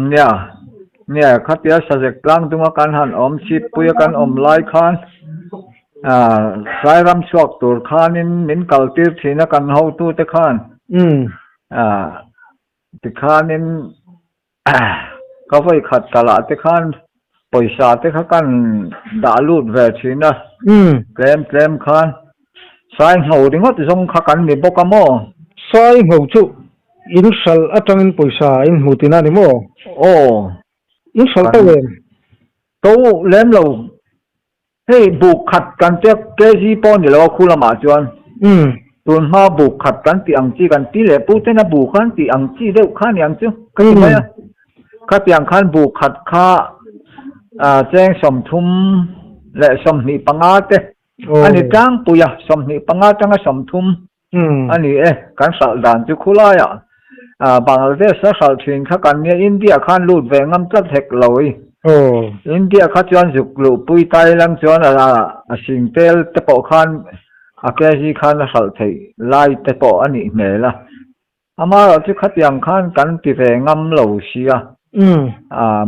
เนี่ยเนี่ยขัดเดียวสัจกลางตรงกันหันอมชิดปุยกันอมไล่ขันสายรำชวกตัวขันนินมินเกลติร์ทีนักันเฮาตู้เตขันติขันนินก็ไปขัดตลาดเตขันปอยสาเตขักันดาลูดเวทีนะเกลมขันสายเฮาดิ้งก็จะส่งขักันมีบกมอสายเฮาจุอินสัลอัตรังปอยสาอินหูตินานิโมโอ้อินสัลเตเวนตู้เล่มเราเฮ้บุกขัดกันเจ้าเกจีปอนอยู่แล้วคู่ละหมาจวนตัวมาบุกขัดกันตีอังจีกันตีเลยพูดแต่นะบุกขันตีอังจีเร็วขันยังจูก็ทำไมอ่ะขัดยังขันบุกขัดข้าแจ้งสมทุมและสมนิปังอาเตอันนี้จังปุยสมนิปังอาจังสมทุมอันนี้การสัลดานจุคุลายบางประเทศสัลทินข้ากันเนี่ยอินเดียขันลูดแหวงน้ำจัดเทคลอยอินเดียข้าจวนจุกลูปุยไตลังจวนสิงเตลเตปอขันแกจีขันสัลทิไล่เตปออันนี้เมล่ะอามาเราที่ขัดยังขันกันติแหวงน้ำเหลวเชีย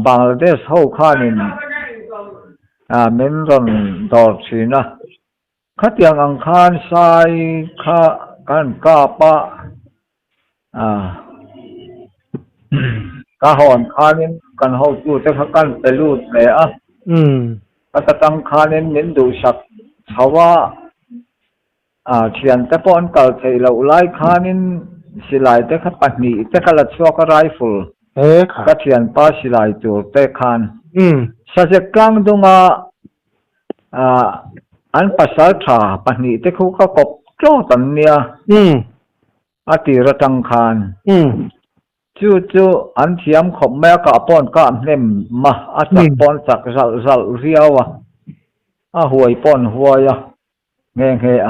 บางประเทศเขาขันเมนรอนดอร์ชีนะขัดยังอังคารสายข้ากันกาปะกาหอนคานินกันเฮาจูแต่กันไปรูดเลยก็ตั้งคานินมินดูสักชาวเทียนแต่ปอนเก่าใจเราไล่คานินสิไลแต่ขัดปันนี่แต่ขัดละชัวก็ไรฟูลก็เทียนป้าสิไลจูแต่คานสัจกลางตรงอันภาษาชาปันนี่แต่เขาก็กบโจตันเนี่ยอาทิรตังคานจู่อันเทียมขบแม่กับปอนก็เล่มมาอาจจะปอนสักสัลเรียวหวยปอนหวยเงี้ย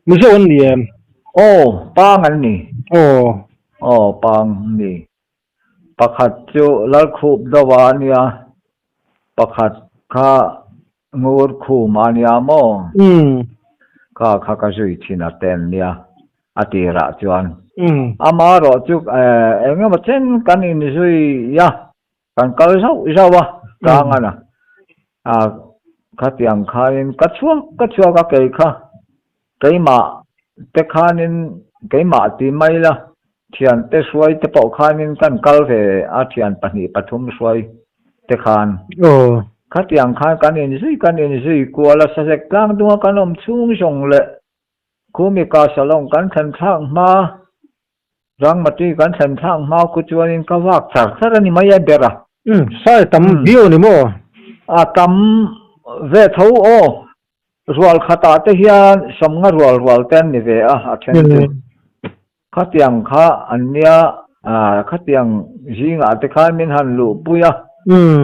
ไม่ใช่วันเดียมโอ้ปังอันนี้โอ้ปังนี่ประคัดจู่ลักคูบดวานียประคัดข้างูคูมานียโมข้าก็จุยทินาเตนเนี่ยอาทิระจวนอามาโรจุกงั้นมาเช่นกันอินสุยยากันกัลเซาวะกลางนะขัดยังขานินกัดชัวก็เกยค่ะเกยมาแต่ขานินเกยมาตีไม่ละเทียนแต่สวยแต่ปอกขานินกันกัลเฟอาเทียนปนิปฐุมสวยแต่ขานขัดยังขากันอินสุยกลัวละสักกลางตัวกันอมชุ่งชงเลยคูมีกาสลงกันทันทางมารังมาตีกันทันทางมาคุจวนินก็ว่าสักสักนี่ไม่ยันเดระใช่ตั้มบิวนี่มั้งตั้มเวทูโอรัวขัดแต่เฮียสมงรัวเต้นนี่เวเช่นขัดยังข้าอันเนี้ยขัดยังจิงแต่ข้ามินหันลูปุย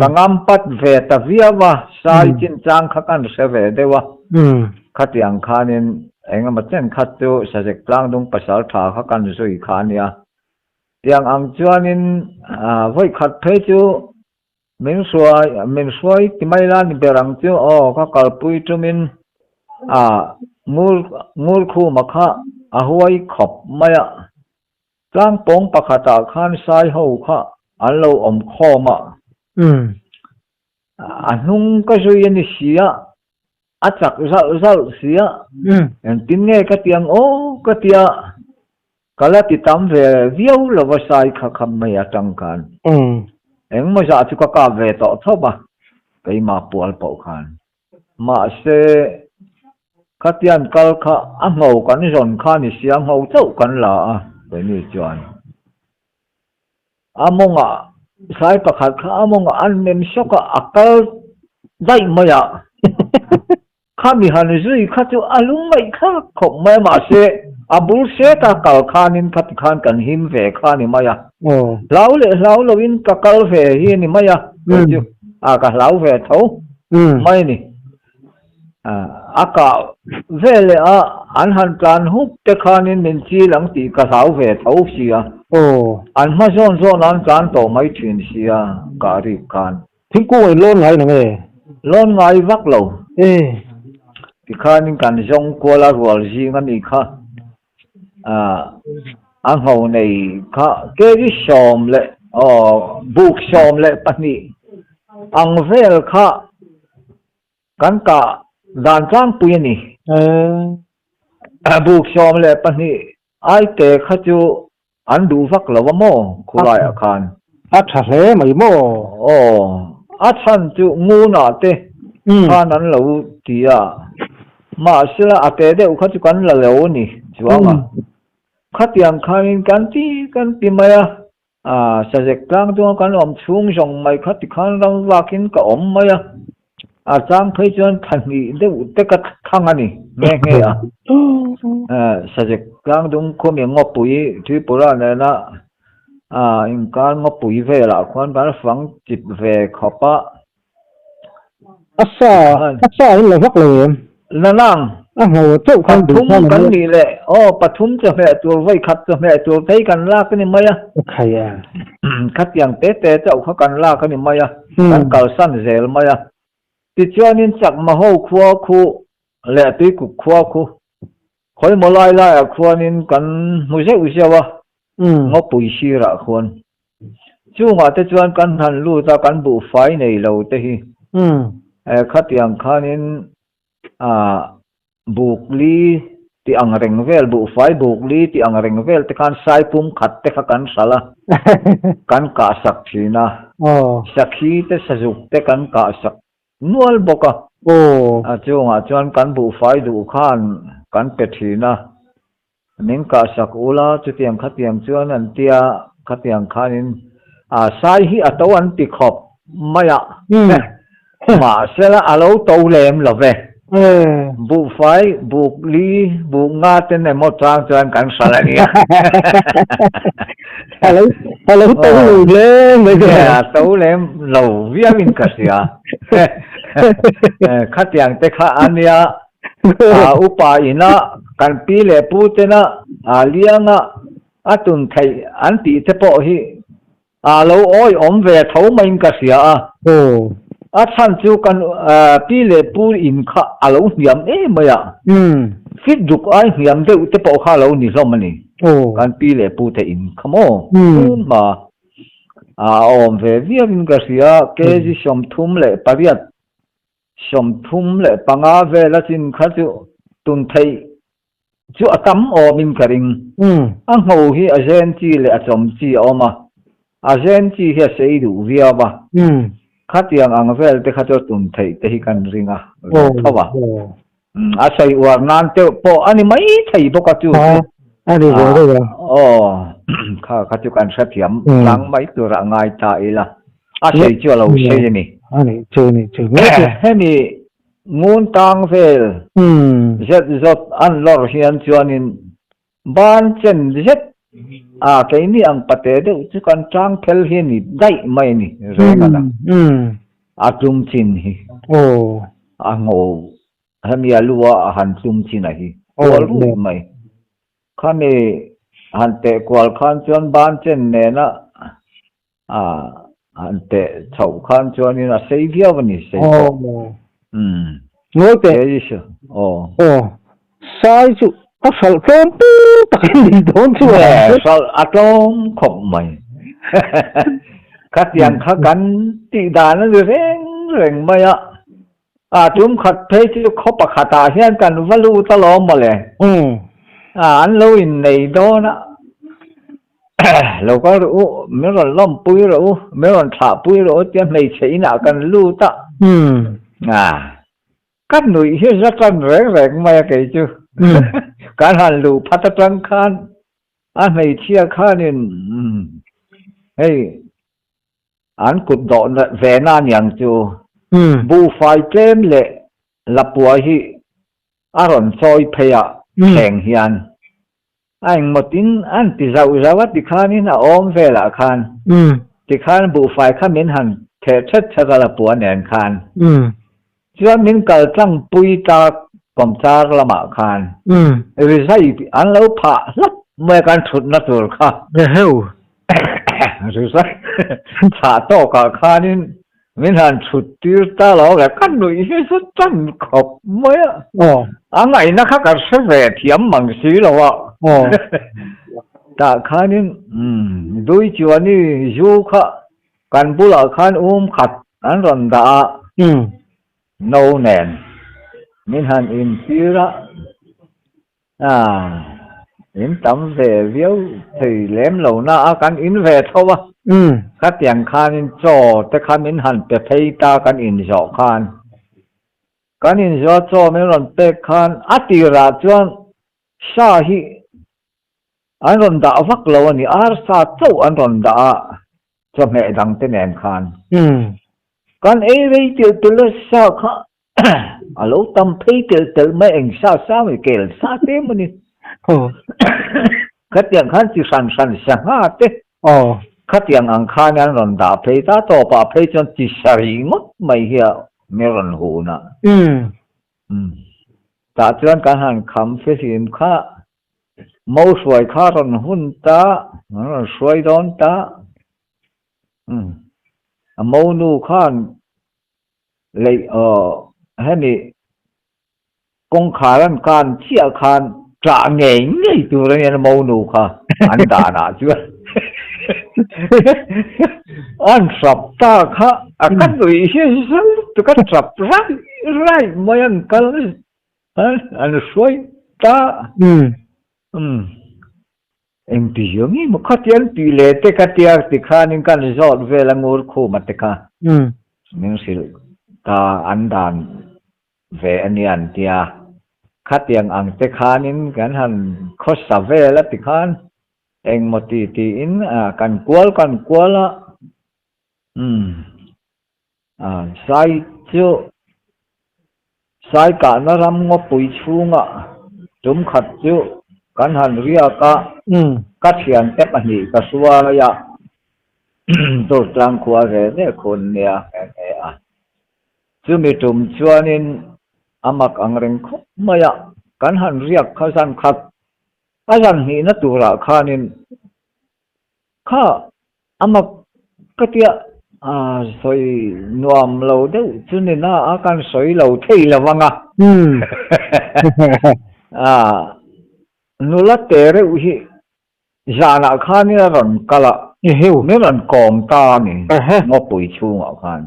กังอัมปัดเวตวิาวะสายจินจังขักันเสวเดวะขัดยังข้านินงั้นมาเช่นขัดตัวสัจกลางตรงภาษาถาขักันสุยขานี่ยังอังจวนินไว้ขัดเพจูมินสวยที่ไม่ล้านเบรังจูก็กลปุยจุมินงูคู่มาข้าหัวขบไม่กลางปงปะขัดขันสายหูข้าอันเราคอมาอันนุ่งก็สุยนิสีอาจักzalเสียตินเงยก็เตียงก็เตียกะละติตามเววิวละวะสายขะคำไม่จังกันมาจากจุกกะเวต่อทบะไปมาปวลปอกันมาเสกะเตียนกะขะอ่ะเงากันจนคันเสียงเงาเจ้ากันละไปนี่จวนมงสายประคัดมงอันเมมชกอักลได้มาข้ามีหันจุยข้าจะอารมณ์ไม่ข้าขบไม่มาเสบุลเสตากลขานินขัดขานกันหิมเวขานี่มายาเราวินกลเวฮีนี่มายาจุกเราเวเท่าไม่นี่กาเวเลอันหันการหุบแต่ขานินเป็นจีหลังตีกะเราเวเท่าเสียอันมาโซนนั้นการโตไม่ถึงเสียการิการทิ้งกู้ไอ้ล้นไหลหนังล้นไงวักเราที่ข้านี่กันจงกัวละรัวจีงันอีกข้าอันเขาในข้าเกลิชอมเลย buộc xóm lệ bắt nị ang vel kha kan cả đàn trang bùi nị buộc xóm lệ bắt nị ai tệ khá chú anh đủ vắc là vamo khu lại à khan thật lẽ mày mò chân chú ngu nà tê khan anh lâu thì mà sẽ là tệ đều khá chú kan là lâu nị chú à khát tiếng khan kan tí mày sa dek tang tu kan om chung jong mai khát khan ram wakin ka om maya chang phei chuan than ni de te ka thang ani nge sa dek tang dung ko mi ngop pui thui pura na na in kan ngop pui ve la khan ban phang chip ve khopa asa in la vak le na nang ngồi chỗ không thum kan ni le pathum cha me tur vai khat cha me tur thei kan la ka ni maya khai khát tiếng té cháu khó cần la cái này mày cần cầu săn dễ mày thì cho nên chắc mà hậu khua khu lệ tuy cục khua khu khỏi một lai lai khua nên cần mua dễ ba ngó bùi xì ra khuôn chú ngã tới cho cần hành lu ta cần bù phái này lâu tới hi khát tiếng khá nên buộc li ti ang reng vel bu fai buk li ti ang reng vel te kan sai pum khat te kha kan sala kan ka sak thina sakhi te sajuk te kan ka sak nual boka chunga chuan kan bu fai du khan kan pe thina ning ka sak ula chu tiang kha tiang chuan an tia kha tiang khanin sai hi ato an ti khop maya ma sela alo to lem love bu phái bu lý bu nga tên này một trang cho anh cảnh sát lại nha hello tấu lên mấy cái tấu lên lầu vía mình cả xia khát tiếng tê khát anh ya upa ina kan pi le pu te na lianga atun thai an ti te po hi lo oi om ve thau main ka xia chan chu kan pi le pu in kha alo hiam maya fit duk ai hiam de te po kha lo ni hlom ani kan pi le pu te in khamo ma om ve viam ka sia ke ji som thum le pariat som thum le panga ve la chin kha chu tun thei chu atam o min karing ho hi agen chi le achom chi oma agen chi hi sei du via ba khát tiếng ang vel te khát cho tun thei te hi kan ringa thawa sai war nan te po ani mai thei boka chu ani go khát cho kan sa thiam lang mai tu ra ngai ta ila sai chu lo sei ni ani chu he ni ngun tang vel zot an lor hian chuanin ban chen zet cái này ang pate de chu kan trang khel hi ni dai mai ni renga na tum chin hi ngo hamia luwa han tum chin hi lu mai khane han te kwal khan chon ban chen ne na han te chau khan chon ni na sei via ni sei ngồi te sai chu sal kom pu takin di don chu sal atom khop mai khát tiếng khát cắn tị đàn nó reng mai chúng khát thấy chứ khop khát ta hiện cần valu ta lo mà lẽ anh lâu in này đó na lâu có rồi mấy lần lom pui rồi mấy lần thả pui rồi tiếng này chạy nào cần lưu ta các người hết rất reng mai cái chứการหันลูพัฒจังคันอันไม่เชี่ยข้านี่เฮ้ยอันกุดดอนเวนานอย่างจูบูไฟเกมเละลับปัวฮีอารอนซอยเพยแข่งเฮียนไอ้หมดินอันติเราวัดติข้านี่นะอมเวลาคันติข้านบูไฟข้ามินหันเทชัดชะกะลับปัวแหนนคันจวนมินกัลจังปุยตาผมจารละมาคานวิสัยอันแล้วผ่าลับเมื่อการฉุดนัดตัวข้าวิสัยผ่าโตกับข้านี่มินหันฉุดตีตาหลอกกันหนุ่ยให้สุดจันขบเมื่ออันไหนนะครับการเสวะเทียมมังสีหรอวะ ta khanin dui chuani zu kha kan bula khan khat an ron da no nen min han in tira in tắm về viếu thì lém lầu na kan in về thôi các tiếng khan cho te khan in han pe pei ta kan in zo khan kan in zo cho me ron pe khan atira chuan sa hi an ron da vak lo ani ar sa chau an ron da cho me dang te nen khan kan e rei til til sa kha alo tam pei til me eng sa me kel sa te mani các tiếng khan chỉ san sang ha te các tiếng ang khan an ron da pei ta to pa pei chon chỉ sari mất mai hia me ron hu na ta chuan kan han kham fe sim kha mo suai kha ron hun ta ron suai don ta mo nu khan lei hani kong kharan kan chia khan trả nghề ngay từ đây mo nu kha an da na chưa an sập ta kha akan lui hi tu kan sập rai mo yan kal an suai ta em tiang ni mo khatian ti le te katia ti khan in kan resort ve la ngur khu mat te kha ning sil ta an dan ve anian tia khatiang ang te khan in kan han khos sa ve la ti khan eng mo ti in kan kwal sai chu sai ka na ram ngo pui chunga tum khat chu kan han ria ka thian te pani ka suwa ya to tlang khwa re ne khon nia chu mi tum chuanin amak angreng khop maya kan han riak khasan khat ajan hi na tura khanin kha amak katia soi nuam lo deuh chunin na akan soi lo thei lawanga nula tere uhi zana khani ron kala me ron kom ta ni ngo pui chung a khan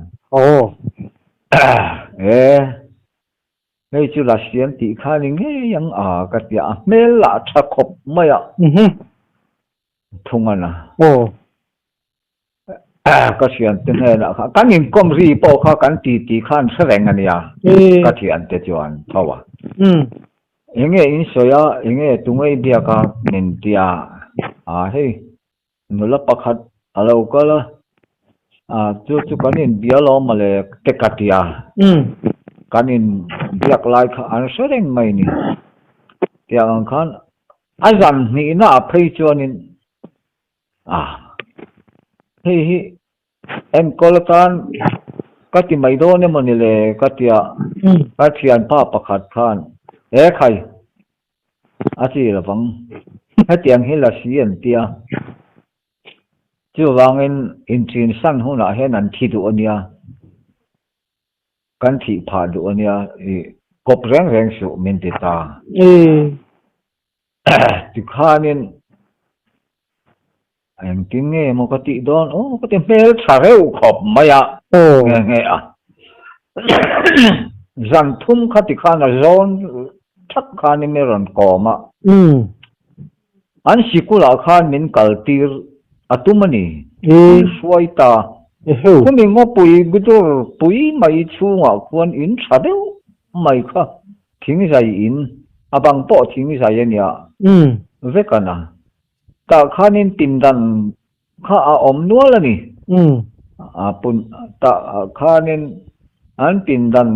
ngay chu la siam ti khani nge yang katia mel la tha khop maya thungana ka sian te ne na kha kan in kom ri po kha kan ti khan sereng ania ka thian te chuan thawa enge in soya enge tungai bia ka nin tia he nula pakhat alo kala chu kanin bia lo male te katia kanin biak lai kha an sereng mai ni tiang khan azan ni na phei chuanin hi em kolatan kati mai do ne manile katia ka thian pa pakhat khan khai chi la vang ha tiang hi la sian tia chu wangin in chin san huna hen an thi du ania kan thi pha du ania kop reng su min ti ta ti khanin anh tiếng nghe một cái tị đó có tiếng mê thả rêu khop maya nghe dàn thum khát thì khan là zon thắc khan ni meron ko ma an sikula khan min kaltir atumani suai ta kumi ngo pui gudur pui mai chunga khuan in thadeu mai kha thing zai in abang po thing zai ania vekana ta khanin timdan kha om nual ani pun ta khanin an timdan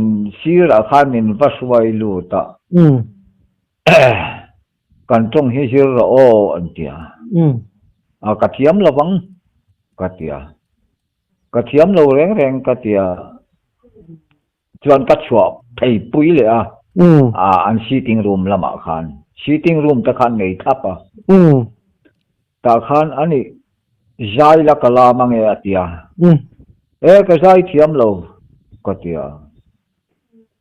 sira khanin vaswai lu ta kan tong hi sir o antia kathiam lawang kathiam lo reng katia chuan ka chua thei pui le an sitting room lama khan sitting room ta khan nei thapa ta khan ani zai la kala mange atia ka zai thiam lo katia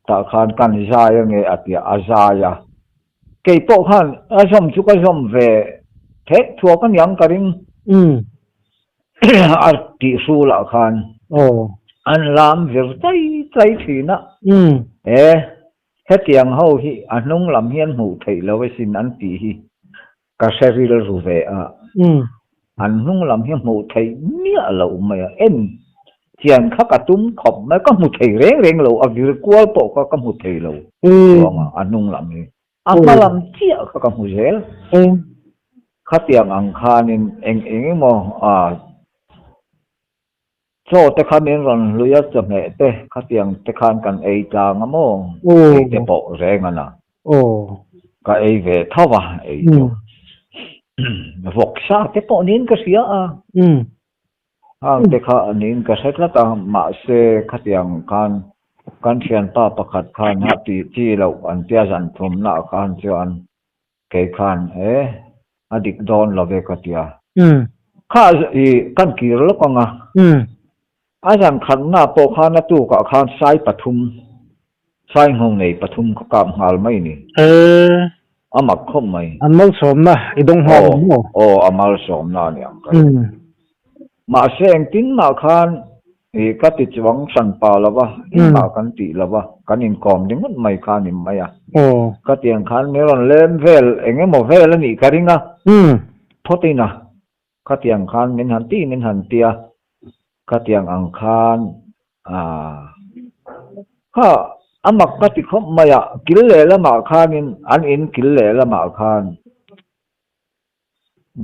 ta khan kan zai nge atia azaya ke po khan azom chu ka zom ve thế thua cái nhang cái ring à tỷ số là khan anh làm việc tay thì na hết tiếng hậu hi anh nông làm hiền hữu thầy lâu với xin anh tỷ hi cả xe đi là rủ về à anh nông làm hiền hữu thầy mía lâu mà em tiền khắc cả túm khom mấy có một thầy rèn lâu à việc qua bộ có một thầy lâu mà anh nông làm hi anh mà làm chia có một rèn khát tiếng anh khan em mà à cho te khan en ron luya chame te khatiang te khan kan ei chang amo te po reng ana ka ei ve thawa ei vok sa te po nin ka sia a te kha nin ka setla ta ma se khatiang kan thian pa pakhat khan ha ti chi lo an tia jan thum na khan chuan ke khan adik don love ka tia kha i kan ki ro ko nga anh khăn na po khan na tu cả khan sai pathum sai hong nei pathum ko kam hal mai ni amak khom mai amal som na idong ha amal som na ni ang ma seng tin ma khan ka ti chuang san pa lawa ma kan ti lawa kan in kom ding mai khan ni mai a ka tiang khan meron lem vel enge mo vel ni karinga thotina ka tiang khan min han tia katiang ang khan ha amak kati khop maya kille la ma khanin an in kille la ma khan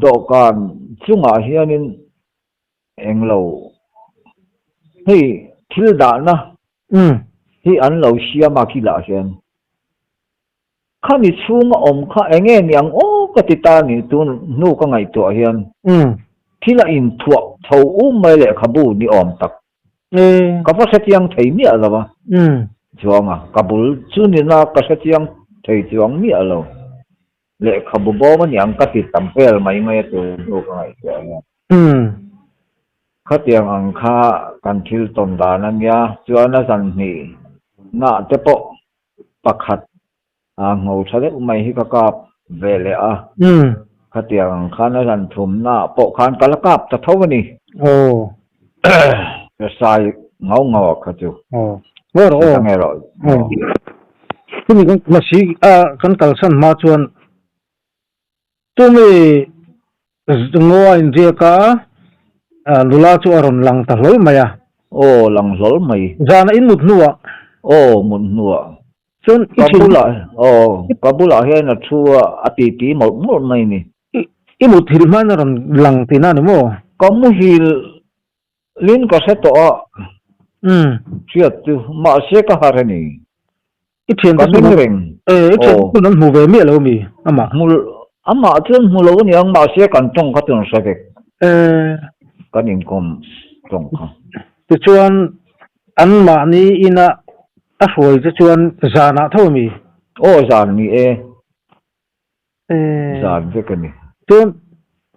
dokan chunga hianin englo hi thil da na hi an lo sia ma khila hian khani chunga om kha enge niang kati ta ni tu nu ka ngai to hian thila in thuak thâu mai lệ khabu ni om tak ka fa setiang thei mi alawa chuanga kabul chuni na ka setiang thei chuang mi alo lệ khabu bo ma nyang ka ti tampel mai tu do ka ngai ya khatiang ang kha kan thil ton da nan ya chuana san ni na te po pakhat ngau thale mai hi ka kap vele a khatiang khan ran thum na po khan kalakap ta thawani sai ngau kha chu rồi nghe rồi cái này con sĩ con cầu san ma chuan tôi mới ngồi anh kia cả lula chu aron lang ta lối mày lang lối mày ra nó in một nua một nua chuan kabula he na chua ati một này nè ít một thịt mà nó lang thì na nữa có một hil lin có sẽ to chuyện tu mà sẽ có hàng này ít tiền có những rừng ít tiền cũng nó mua về miệng lâu mi ama chuyện mua lâu ni ang mà sẽ cần trồng cái chuyện sao vậy có những con trồng không từ chuan ăn mà ni ina rồi từ chuan già na thôi mi già mi già cái này chuan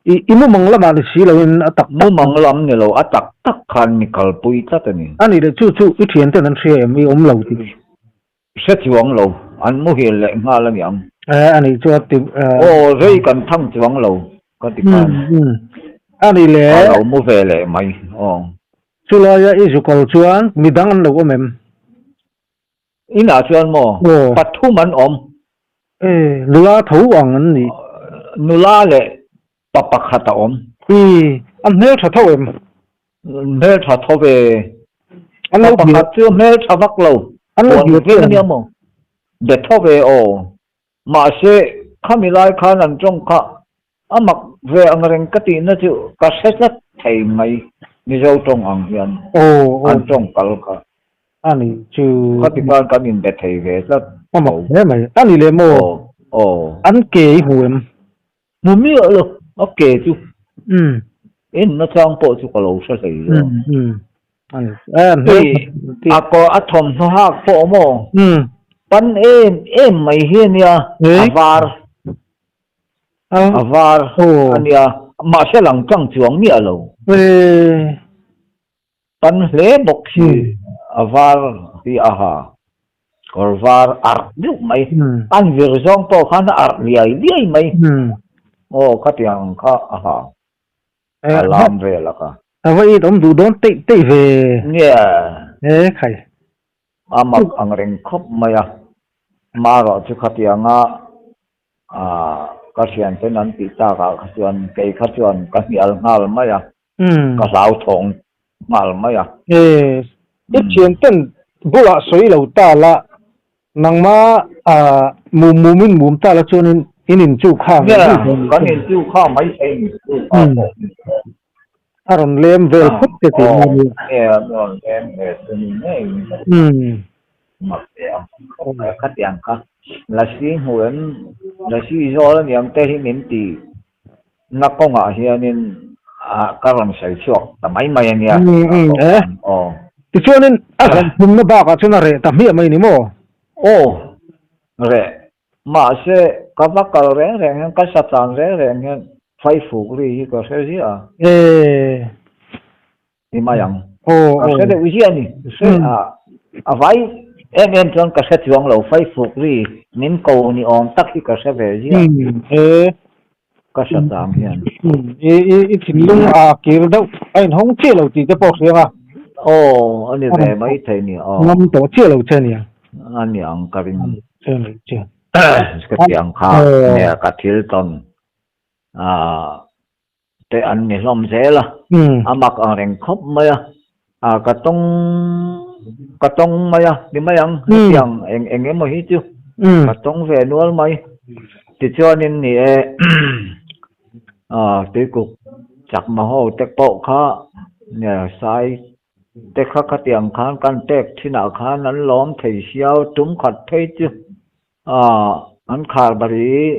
imu mangla ma si lo in atak mu manglam ni lo atak tak khan ni kalpui ta ni ani de chu i thian te nan thre mi lo ti se chuang lo an mu hi le nga la yang ani chu ti rei kan thang chuang lo ka ti kan ani le lo mu ve le mai chu la ya isu kol chuan midang an lo mem ina chuan mo pathu man lula thau ang an ni nula le papakhata an hel tha thau em hel tha thau ve an lo pakhat chu hel tha vak lo an lo ve ni mo de thau ve ma se khamilai khan an chong kha amak ve angreng kati na chu ka sesat thei mai ni zo tong ang hian an chong kal kha ani chu khati kan in de thei ve sat amak he mai ani le mo an ke hu em mu mi lo okay chu in nó sang bộ chu ko lo sa sei ako athom no ha po mo pan em mai hian ya avar ania ma se lang chang chuang mi alo pan hle bok hi avar hi aha korvar ar du mai an vir zong po khan ar liai mai ô cái tiếng khá làm về là cả vậy ông đủ đón tị tị về yeah khai amak ang ring khop maya maro chu cái tiếng cái chuyện thế nên bị ta cái chuyện cái chuyện cái hiểu ngal maya cái lão thong ngal maya cái chuyện tên bố là soi lâu ta là nang ma mù mù min mù ta là cho nên in chu khang cái nên chu khang mấy em chu khang aron lem vel khop te ti ni aron lem về tình này mặc cái tiếng khác là sĩ huấn là sĩ do là niệm tê hi min ti na ko nga hian in karon sai chuak ta mai mai ania ti cho nên hum na ba ka chuna re ta mi mai ni mo re ma se ka ba ka re re ka sa tan re re phai phụ ri ko se ji ni ma yang se de wi ji ani se vai em chon ka se chuang lo phai phụ ri nin ko ni on tak hi ka se ve ji ka sa tam hian thin lung kir do ai hong che lo ti te pok se ani ve mai thei ni ngam to che lo che ni ani ang ka rin che cái tiếng khác nè cái thiếu ton te anh ni lom dễ là mặc ang rèn khóc mày cái tông mày đi mày ang tiếng anh em mà hít chứ cái tông về nuôi mày thì cho nên nè tới cục chắc mà hồ tết bộ khá nè sai tết khác cái tiếng khác căn tết thì nào khác nó lom thấy xiao trúng khát thấy chứ anh khá bari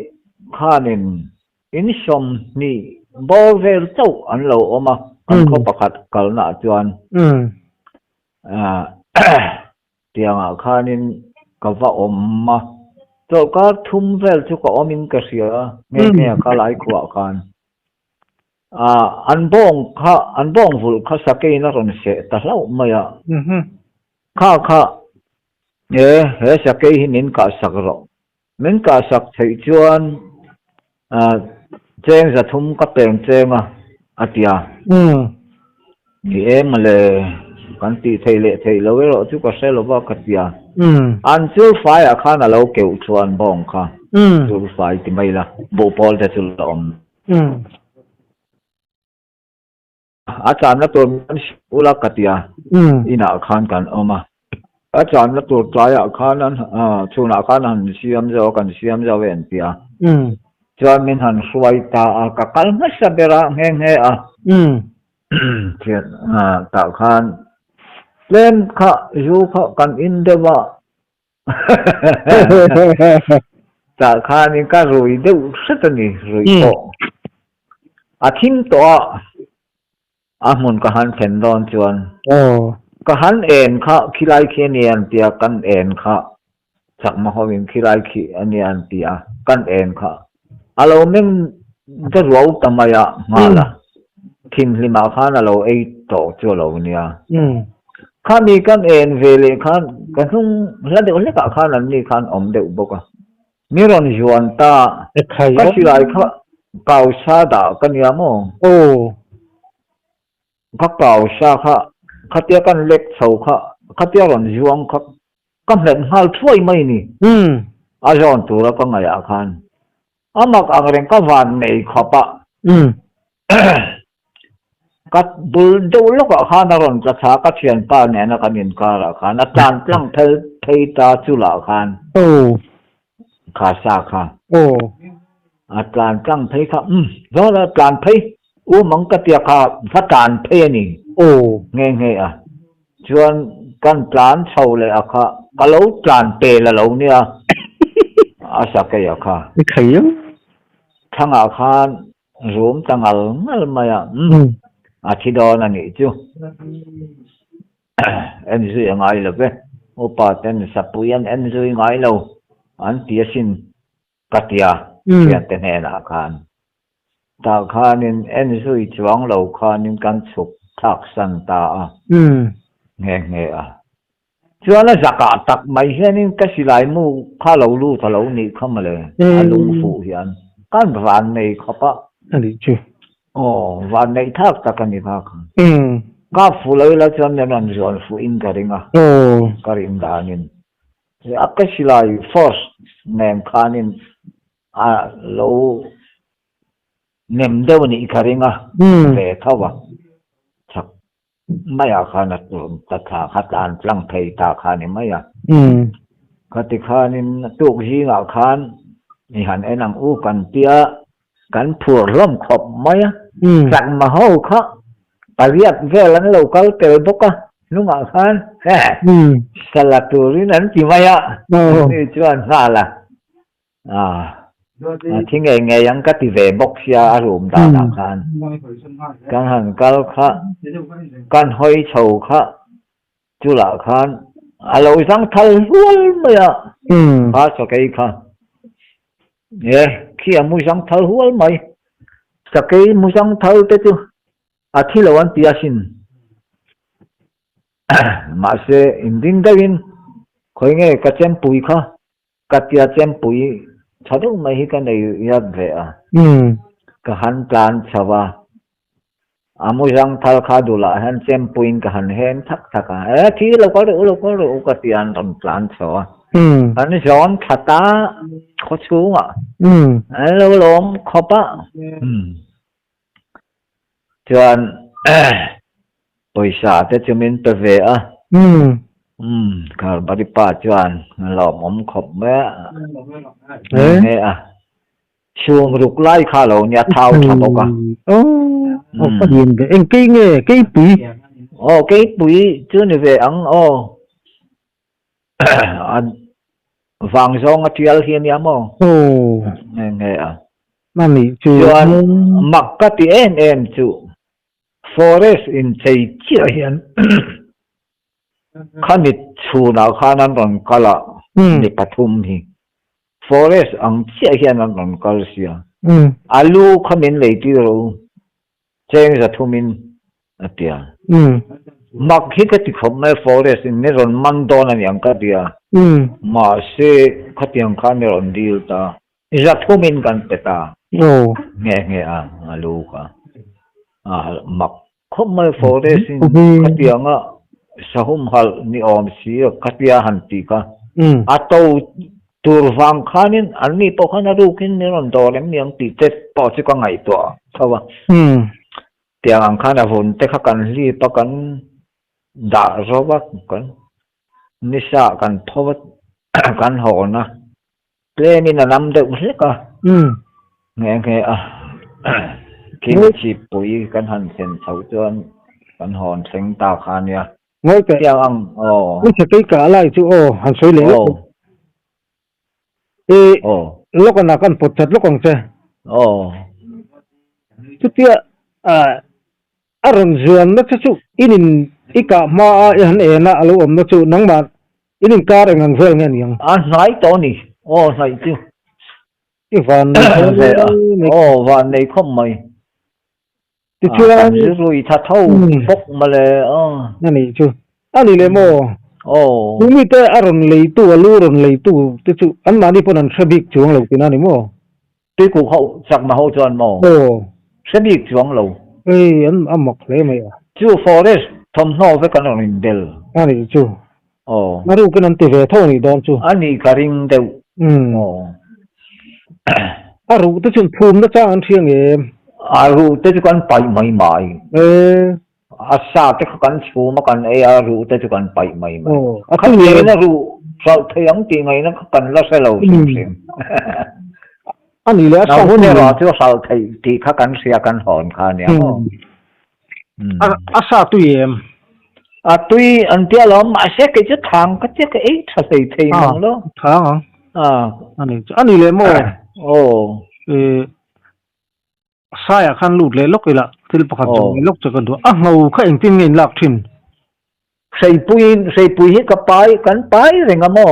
khá nên in som ni bao về châu anh lâu mà anh có bạc hạt cầu nã chuan tiếng khá nên có vợ mà cho có thum về cho có mình cái gì nghe nghe khá lại của con anh bông vul khá sắc cái nó còn sẽ ta lâu mà khá hệ sắc cái hình cả sắc rồi mình cả sắc thấy chuan chèn ra thum cái bèn chèn tia thì em mà le kan ti thei lo ro chu ko se lo ba ka tia an chu fai kha na lo keu chuan bong kha chu fai ti mai la bo pol te chu lom chan na tur ula ka tia ina khan kan oma chan na tur tlaya khan an chuna khan han siam zo ven tia chuan min han suai ta ka kal na sa bera nge thiệt tạo khan lên khá du khá cần in đê vợ tạo khan in ka rùi đâu rất là rùi bộ thím tọa muốn ka han khen đòn chuan ka han en khá khi lại khi nian tia kan en khá chắc mà hôm khi lại khi nian tia kan en khá alo mình cái rau tamaya ngala thím lima khan alo ei to chu lo nia khan ni kan en vele khan kan hung la de ole ka khan an ni khan om de boka miron juan ta ka silai kha kau sa da kan ya mo ka kau sa kha tia kan lek chau kha tia ron juang kha kam len hal thui mai ni a jon tu ra ka ngaya khan amak ang reng ka van nei khopa cắt bul đâu lúc ở khan rồi cắt thả cắt chuyện pa nè nó cái miền ca là khan nó tan lăng thấy ta chú là khan khá xa khan tan lăng thấy khan đó là tan thấy mong cái tiệc khan phát tan thấy nè nghe chuyện căn tan sâu lại khan cái lấu tan tê là lấu nè sao cái khan thằng khan rúm thằng mày thì đó là nghĩ chứ em suy ngay là cái opa tên sắp buyan em suy ngay lâu anh tia xin cắt ya chuyện tên hè là khan ta khan nên em suy chuang lâu khan nên căn sụp thạc san ta nghe cho nó giặc cả tắc mày nên cái gì lại mu khá lâu lu thà lâu nị không màเลยlung phụ hiền kan van nei khopa ani chu van nei thak takani ba ka fulai la chan ne nan zon fu in karinga karim danin akasilai force nem khanin a lo nem dewni karinga ve thawa chak maya khana tum ta kha khatan tlang thei ta khani maya khati khanin tuk hi nga khan ni han enang u kan tia kan phur rom khop maya sang ma ho kha pariat velan local tel boka nunga khan salaturi nan ti maya ni chuan hala thi nghe yang ka ti ve bok sia arum da da khan kan han kal kha kan hoi chou kha chula khan alo sang thal hual maya ba so kai kha ye khi mu sang thal hual mai sa kai mu sang thal te chu a thi lawan tia sin ma se inding dawin khoi nge ka chem pui kha ka tia chem pui chadu mai hi ka nei ya ve a ka han plan chawa amu sang thal kha dula han chem puin ka han hen thak thaka thi lo ko ka tian ram plan chawa han jon thata kho chu nga lo lom khopa chuan poisa te chumin pe ve a kal bari pa chuan lom om khop me nghe à chuông rục lai kha lo nya thau thamoka có điền cái anh cây nghe cây bụi cái bụi chưa này về ăn vàng rong ở trial hiền nhá mò nghe à mà nị chú mặc cái ti em chú forest in chei chia hiền khăn nị chú nào khăn ăn còn kala nị pathum hi forest ang chia hiền ăn còn kal sia alu khăn nị lấy ti rồi cheng za thumin atia mak hi ka ti khom mai forest in ne ron man don an yang ka dia ma se khatiang khan ne ron dil ta za thumin kan peta nghe alu ka mak khom mai forest in khatiang a sahum hal ni om si khatia han ti ka ato turwang khanin anni po khana rukin ne ron dolem niang ti te po chi ka ngai to thawa tiang ang khana hun te kha kan li pa kan da roba kan nisa kan thowat kan hona ple ni na nam de hle ka nghe kim chi pui kan han sen chau chuan kan hon seng ta khan ya ngoi cái tiang ang cái cái cả lại chú han soi le lúc nào kan pot chat lúc con che chú tia aron zuan na chu inin ika ma han e na alo om na chu nang ma inin kar ngang vel ngan yang nai to ni nai chu i van van nei khom mai ti chu rui tha thau bok ma le nani chu ani le mo mi te aron lei tu alu ron lei tu ti chu an ma ni pon an sabik chuang lo tin ani mo ti ku hậu sak ma hậu chuan mo sabik chuang lo an amok le mai chu forest thom no ve kan ron del ani chu maru kan an te ve tho ni don chu ani karing deu aru te chun phum na cha an thiang em aru te chu kan pai mai asa te kan chu ma kan aru te chu kan pai mai khan le na ru sao thayang ti ngai na kan la se lo sim ani le sa hun ne ra chu sal thai ti kha kan sia kan hon kha nya asa tu em tui an tia lo ma se ke chu thang ka che ke ei tha sei thei mong lo thang ani le mo saya khan lut le lok ila til pakhat lok chakan du ngau kha eng tin ngin lak thin sei pui hi ka pai kan pai renga mo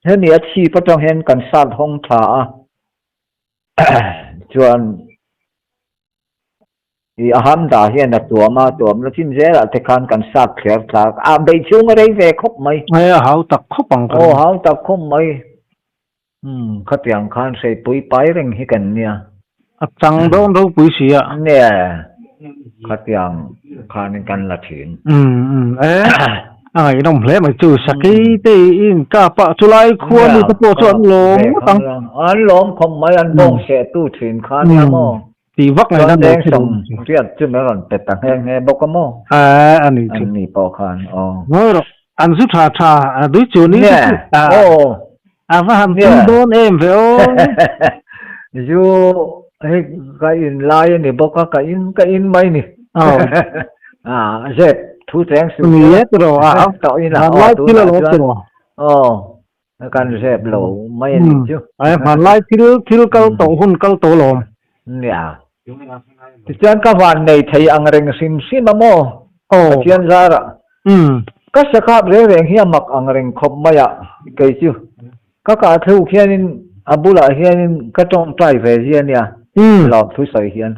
he ni a chi pa tong hen kan sat hong tha chuan i aham da hian na tuam la chin zela te khan kan sat kher tha be chung rei ve khop mai hau tak khopang hau tak khop mai khát tiếng khan say bụi bay rừng hi cần nha chẳng đâu đâu bụi xì ạ nè khát tiếng khan cần là thiện ai nông lẽ mà chú sắc cái in cả bạ chú lại khua đi tập bộ cho anh lom không mấy anh bông sẽ tu thiện khan nha mô thì vắt này đang đen sòng riết chứ mấy lần tết tặng nghe bốc cái mô anh này bỏ khan nói rồi anh giúp thà đối chủ ní và hàm tin đôn em phải không dù cái in lai này bốc cái in mấy nè dẹp thu trang sự nghĩa rồi tạo in là lai kia là lốp rồi cần dẹp lẩu mấy chứ mà lai kia câu tổ hun câu tổ lồm nè thì chân các bạn này thấy anh rình xin mà mò chân ra rồi các sự khác rễ rèn hiểm mặc anh rình khop mày cái chứ các cả thứ kia nên abu lại kia nên các trong trai về gì nha lọt thứ sợi hiền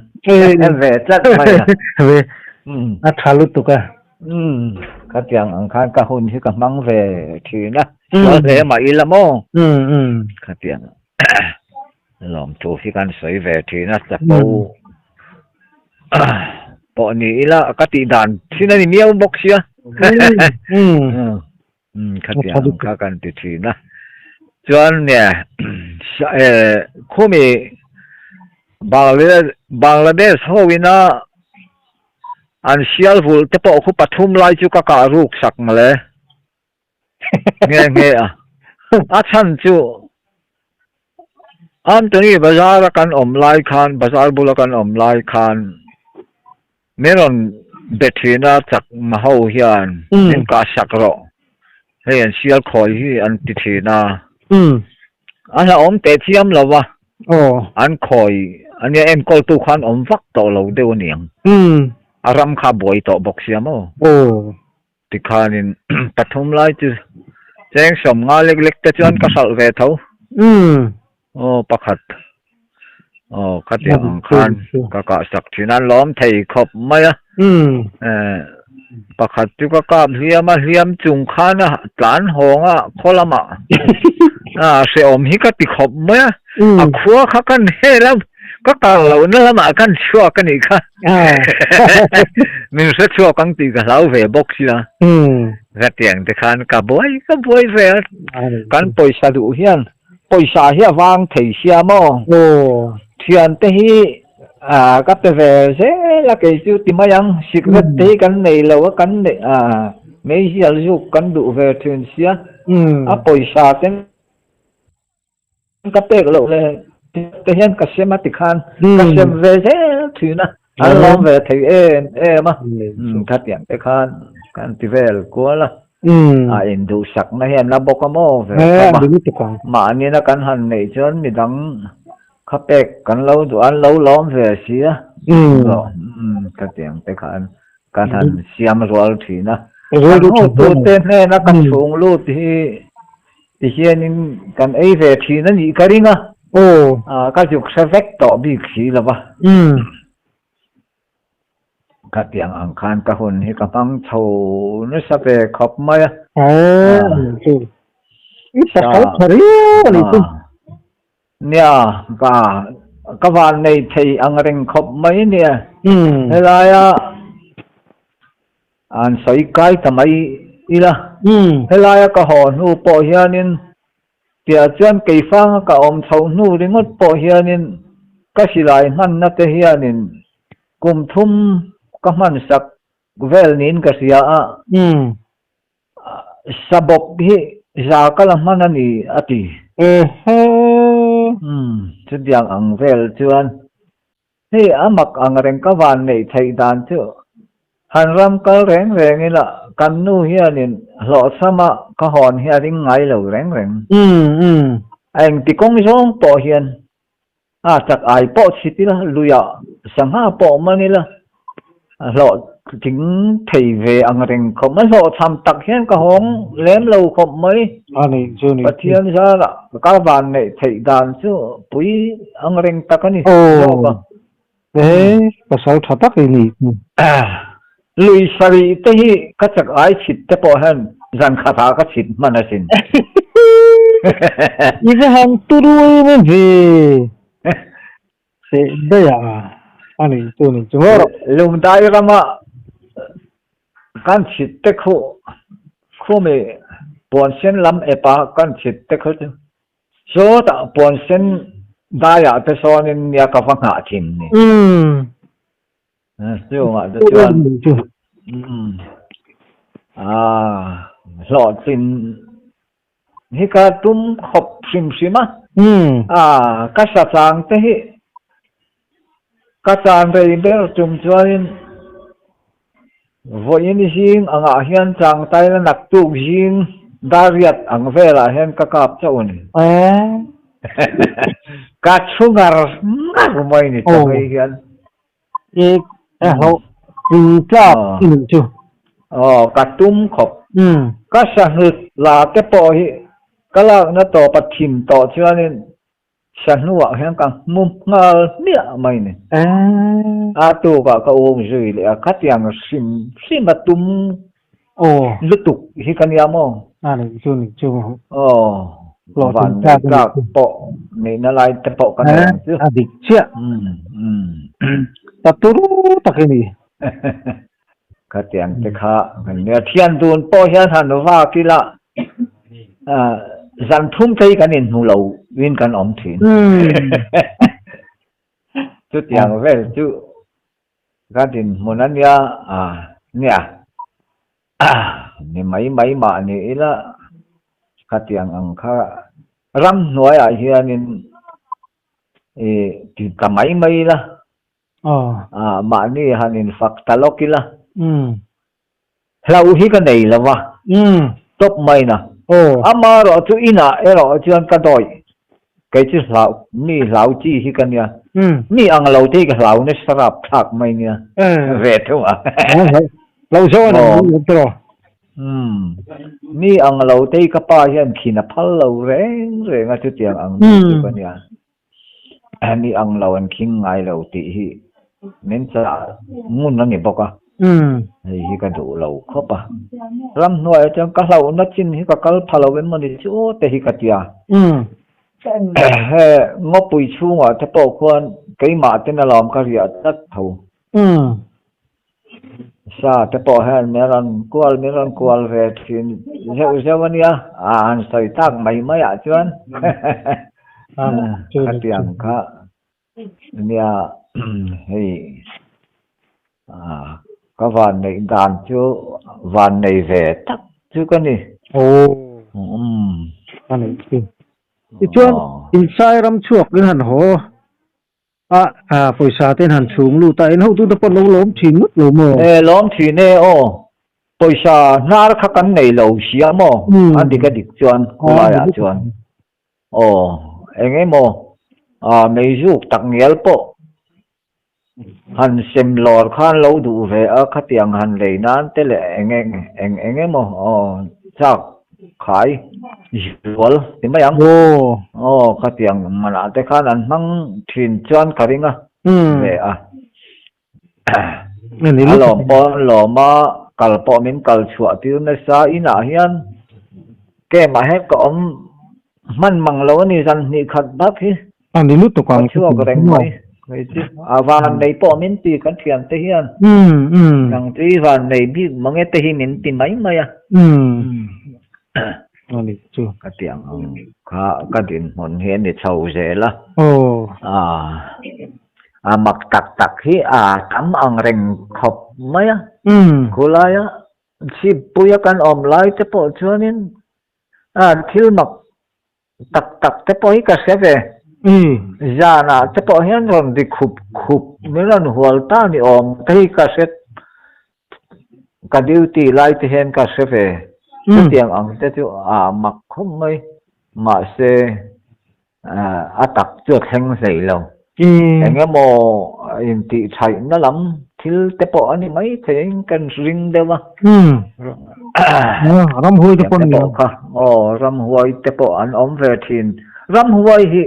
em về chắc mày về thà lúc tục các tiếng anh khăn các hôn thì các mang về thì na có thể mà ít lắm mò các tiếng lòng thu thì kan sợi về thì na chắc bầu bộ này là các tỷ đàn thì này nhiều bốc xia khát tiếng các kan thì na chuan nè khu mi Bangladesh hoina an sial vul te po khu pathum lai chu ka ka ruk sak male nghe a chan chu am tani bazar kan om lai khan bazar bula kan om lai khan meron betrina chak ma ho hian in ka sak ro he an sial khoi hi an ti thina ala om te chiam lawa an khoi an ya em kol tu khan om vak to lo de niang aram kha boy to box siamo ti khanin pathum lai chu cheng som nga lek lek te chuan ka sal ve tho pakhat khatiang khan ka sak thinan lom thei khop maya pakhat tu ka hliam chung khana tlan honga kholama se om hi ka ti khop maya a khua kha kan helam ka lo na lama kan chua kan ni kha min se chua kang ti ka lau ve box ya khatiang te khan ka boy ve kan poisa du hian poisa hi wang thei sia mo thian te hi các te về sẽ là cái siêu tìm yang secret te kan nei lo kan nei mấy hi al ju kan du về thian sia poisa ten các te lo le te hian ka sema ti khan ka sem về sẽ thina an long về thei mà thắt yang te khan kan ti vel ko la in du sak na hian la bokamo ve ma ni na kan han nei chon mi dang khapek kan lo du an lo lom ve sia ka tiang te khan kan han siam rol thina tu te ne na kan chung lu ti hian in kan ei ve thina ni karinga ka juk savek to bi khi la ba các tiếng anh khan các hồn hi các băng thầu nó sắp về khóc mây ít nè và các bạn này thì anh rình khóc mấy nè thế là anh sấy cái tầm ấy là thế là các hồn nu bỏ hiền nên tiệt chân cây phang các ông thầu nu đi ngót bỏ hiền nên các sĩ lại man nát hiền nên cùng thum các man sắc vel nín cái gì sabop hi za cái làm man ani ati chứ diang ang vel chuan hi amak ang reng ka van nei thei dan chu han ram kal reng reng ila kan nu hianin lo sama ka hon hiaring ngai lo reng anh ti kong song po hian chắc ai po sitila luya sangha po manila lo chính thầy về anh rình không mấy họ tham tắc hiên cả hóng lém lâu không mấy và thiên ra là các bạn này thầy đàn chứ bùi anh rình tắc cái này thế và sao thà tắc cái gì lùi sari thế hi các chắc ai chít thế bỏ hơn rằng khá phá các chít mà nó xin Ibu hang turun ni sedaya ani tu ni cuma lum dai kama kan chit te khu me pon sen lam epa kan chit te khu so ta pon sen daya te so nin ya ka fa nga chin ni so nga de chuan lo tin hi ka tum khop sim sima ka sa chang te hi ka chang re ber tum chuan voin hing anga hian chang tai na nak tu hing dariat ang vela hian ka kap chau ni ka chungar ngar mai ni chang hian ho cha ni chu ka tum khop ka sa hut la te po hi ka la na to pathim to chuanin sanua hian ka mum ngal nia mai ni tu ka ong zui le ka tiang sim batum lutuk hi kan ya mo ni chu lo van ka po ni na lai te po kan chu adik chia ta turu takini ka tiang te kha kan ne thian dun po hian han wa kila zan thum thei kan in hu lo win kan om thin chu tiang vel chu ga din munan ya nia ni mai ma ni ila ka tiang ang kha ram noi a hianin ti ka mai la ma ni hanin fak talokila hlau hi ka nei lawa top mai na ama ro chu ina ero chuan ka doi cái chứ lão ni lão chi hi kan ya ni ang lâu thế cái lão nó sarap thak mai nia về thôi à lâu số này rồi ni ang lâu thế cái pa hian khina phal lâu reng reng a chu tiang ang chu kan ya ni ang lâu an king ngai lâu ti hi nên sa ngun na ni boka hi kan du lâu khop à ram noi chang ka lâu na chin hi ka kal phalo ben mani chu te hi ka tia ngó bụi chu mà thế bộ quan cái mà tên là làm cái gì tất thầu sa thế bộ hay mấy lần qual về thì giờวันนี้anh sai tác mấy à chứ anh cái tiếng cả nia hey cái van này đàn chứ van này về tắc chứ cái này anh này chuan insai ram chuak din han ho poisa ten han chung lu ta en ho tu ta pon lo lom thin mut lo mo lom thin ne poisa nar kha kan nei lo sia mo an dik a dik chuan kula ya chuan enge mo mei juk tak ngel po han sem lor khan lo du ve a khatiang han lei nan te le enge mo chak khai zual ti mai ang ka tiang mana te khan an mang thin chuan karinga ve lo ma kal po min kal chua ti na sa ina hian ke ma he ko man mang lo ni ran ni khat bak hi ani lut to kwang chua ko reng mai van nei po min ti kan thian te hian nang ti van nei bi mange te hi min ti mai mai ani chu cái tiếng cái điện hồn hiền để sầu dễ la mặc tắc tắc hi tắm ang reng khop mấy kulai si puya kan om lai te po chuanin thil mặc tắc tắc te po hi ka se ve jana te po hian ron di khup milan hual ta ni om te hi ka se ka duty lai te hen ka se ve tiếng ông thế chứ mặc không mấy mà sẽ tắc chuột hành dậy lòng anh em mò in thị chạy nó lắm thiếu tế bộ anh mấy thấy cần ring đâu mà ram hui tế bộ nhiều ram hui tế bộ anh om về thiên ram hui thì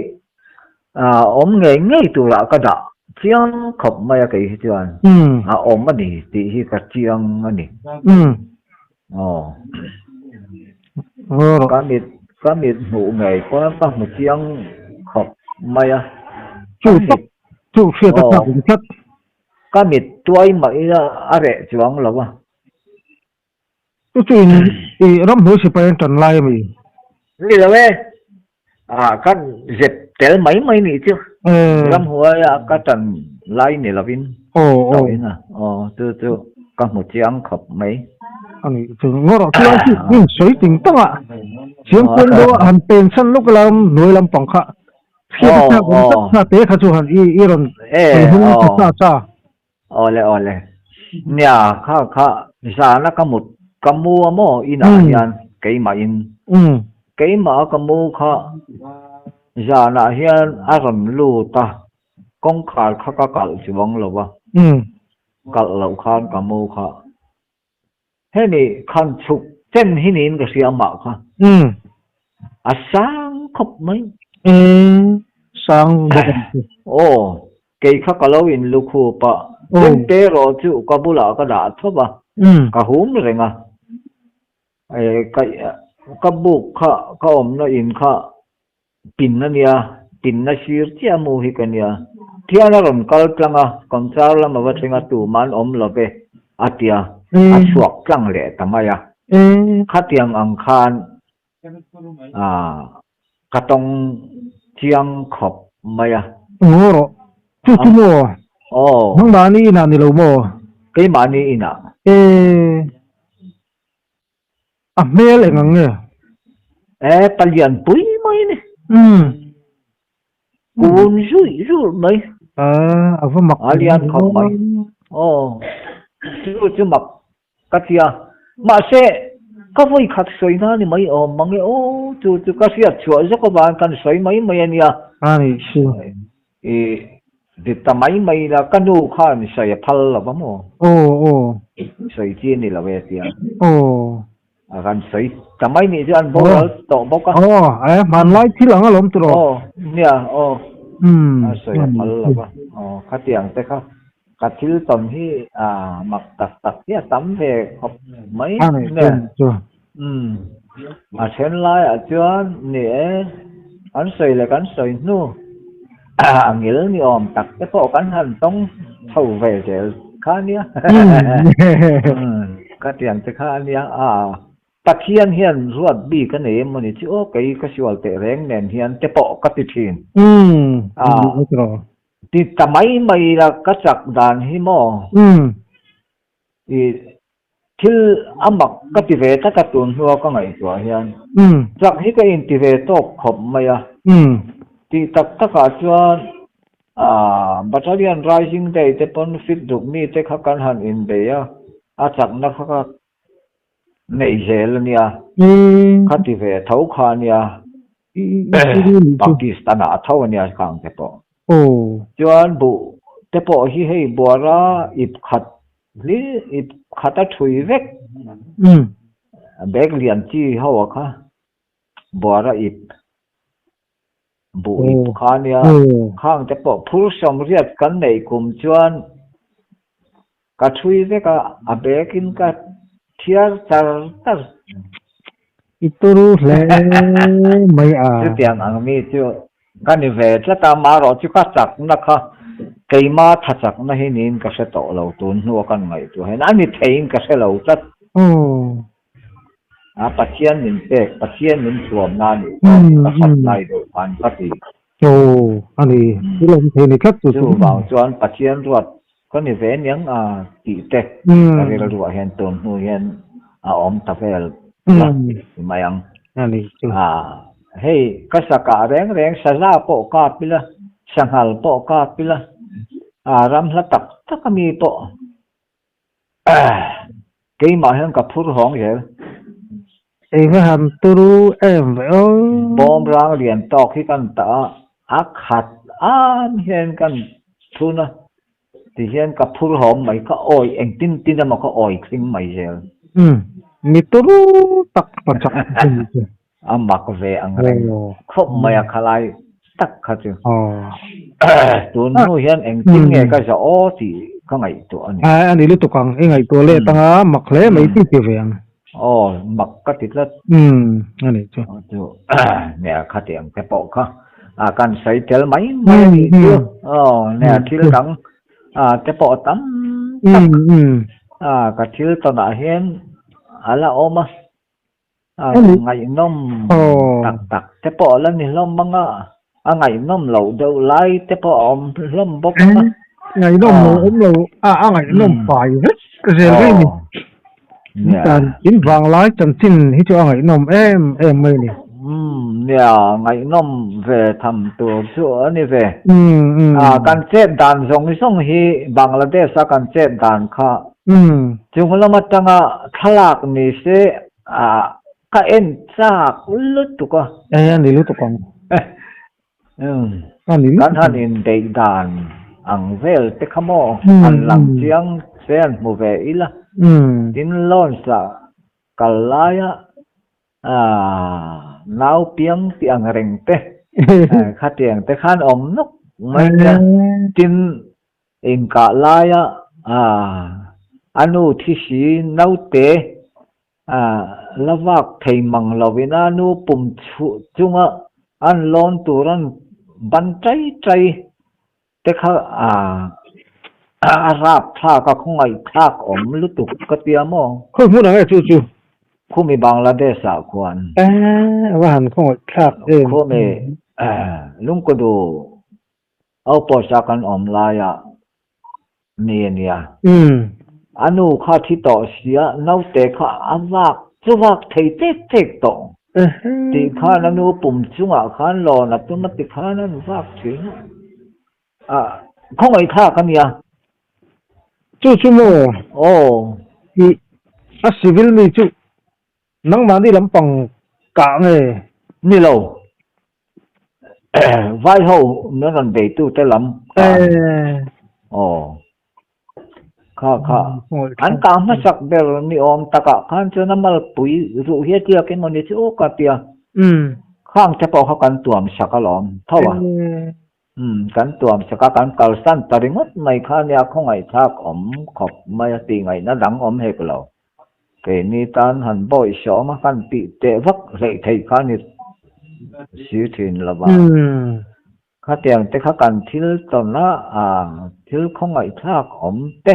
om nghe ngay từ là cái đó chiang không mấy cái gì chứ anh om mà đi thì cái chiang mà đi cái miệt ngủ ngày có phát một chiang khóc mày à chủ phía tất cả cũng chất cái miệt tuổi mấy là à rẻ chuang là ba chủ ram nuôi sẽ phải trần lại mi đi đâu vậy cái dẹp tel mấy mấy này chứ ram hoa à cái trần lại này là vin rồi nè từ có một chiang khóc mấy anh từ ngõ đó chưa nhưng sấy tình tăng à chiếm quân đó hành tiền sân lúc làm nuôi làm bằng khá khi ta cũng rất là tế khá chú hành iron hung sa sa ole nhà khá sa nó có một cái mua mò ina hiền cái mà in cái mà cái mua khá sa nó hiền aron lu ta công khai khá chỉ bằng lâu ba lâu khá cái mua khá thế này khăn chụp trên hình in cái gì mà khá sáng khóc mấy sáng cái khác cái lâu in lúc khu pa trên tế rồi chú có bù lạ cái đã thôi ba cái húm rồi nga cái bục cái nó in cái pin nó xíu chia mù hi cái nia thia nó còn câu trăng còn sao là mà vật sinh tủ man là về tia suộc trăng lệ tama ya khát tiếng ang khan cái tông chiang khop maya ngoro chú mo nang mani ina ni lo mo cái mani ina mel engang nge palian pui mai ni kun rui mai ava mak alian khop mai chú mặc cái tia mà sẽ có vui khát soi na ni mai mang nghe chú cái tia chúa rất có bạn kan soi mai mai ni ani su thì tầm mấy là cái nụ khan sợi phal là bấm sợi chi này là về tiền gần sợi tầm mấy này chứ anh bố tổ bố cái mà nói chỉ là nó lắm rồi nè sợi phal là bấm cái tiền thế cái thiếu tầm hi mặc tật kia tắm về học mấy nè xem lại chứ nè anh sợi là anh sợi nu nghĩa ni tắc cái bộ cán hành tông thầu về để khá nia cái tiền thì khá nia tắc hiền ruột bị cái này mà này chứ cái siêu tệ rèn nền hiền cái bộ cái tiền thì tầm mấy là cái chặt đàn hi mò thì til amak cái tiền về tất cả tuần hoa cái ngày tuổi hiền chặt hi cái tiền về tốt khop mày thì tất cả cho battalion rising day te pon fit duk mi te kha kan han in be chak na kha nei zel nia khati ve thau kha nia Pakistan thau nia khang te po chuan bu te po hi hei bora ip khata thui vek bek lian chi hawa kha bora ip bộ khá nia khang te po phur som riat kan nei kum chuan ka thui ve ka abekin ka thiar char tar ituru le mai chu tiang ang mi chu kan ni ve tla ta ma ro chu ka chak na kha keima tha chak na hi nin ka se to lo tun nu kan ngai tu hen ani thein ka se lo chat pathian min suam na ni ka sat lai do pan pati ani ilom the ni khat chu vào chuan pathian ruat có ni ve nyang ti te ka vel ruwa hen ton hu hen om ta vel mayang ani hey ka saka reng saza po ka pila sanghal po ka pila ram la tak mi po cái mà hen ka phur hong ye cái hàm turu em vậy bom rang liền to khi kan ta khát hiền kan thuna thì hiền ka phur hom mai ka oi eng tin mà ka oi kring mai zel mi turu tak pachak mak ve ang reng khop mai khalai tak kha chu tun nu hiền eng tin nge ka zo thì ka ngai to ani ani lu tukang ngai to le tanga mak le mai ti ti ve mặc cái thịt lợn anh này chứ chú nè khát tiếng cái bộ khá cần xây tel máy máy chú nè thịt đắng cái bộ tắm tắc cái thịt tao đã hiến là ôm ngày nôm tắc tắc cái bộ là nè lom băng ngày nôm lẩu đâu lại cái bộ ôm lom bốc ngày nôm ôm lẩu ngày nôm phải hết cái gì vậy nhỉ Tan in vàng lái chân tin hít cho ngày nôm em mấy nè nè ngày nôm về thăm tổ chỗ này về cần chết đàn giống giống hi Bangladesh cần chết đàn kha chúng là mất tăng thalak ni se cái em chắc lút tụ co anh đi lút tụ con kan han in đầy đàn ang vel te khamo an lang chiang sen mu ve ila tin lon sa kalaya nau piang ti ang reng te kha tiang te khan om nok mai tin in ka laya anu thi si nau te lavak thei mang lovina nu pum chu chunga an lon turan ban trai te kha rap tha ka khongai thak om lutuk ka tiamo khoi mu na chu khumi Bangladesh a kwan wa han khoi thak khumi lungkodu au po sa kan om la ya nia anu kha thi to sia nau te kha awak chuwak thei te to ti kha nanu pum chunga khan lo na tu mat ti kha nan wak thi không ai tha cái gì à chú mô thì civil mi chú nắng mà đi làm bằng cả nghề như lâu vai hậu nó còn để tu tới lắm kha anh cảm nó sắc bel ni om ta cả khan cho nó mal pui ru hiết kia cái món này chú cả tia khang cho bảo khan tuam sắc lom thâu à kan tuam saka kan kalsan taringot mai khania khongai thak om khop mai ti ngai na dang om he klo ke ni tan han boy sho ma kan ti te vak lei thei khani si thin lava kha tiang te kha kan thil ton na thil khongai thak om te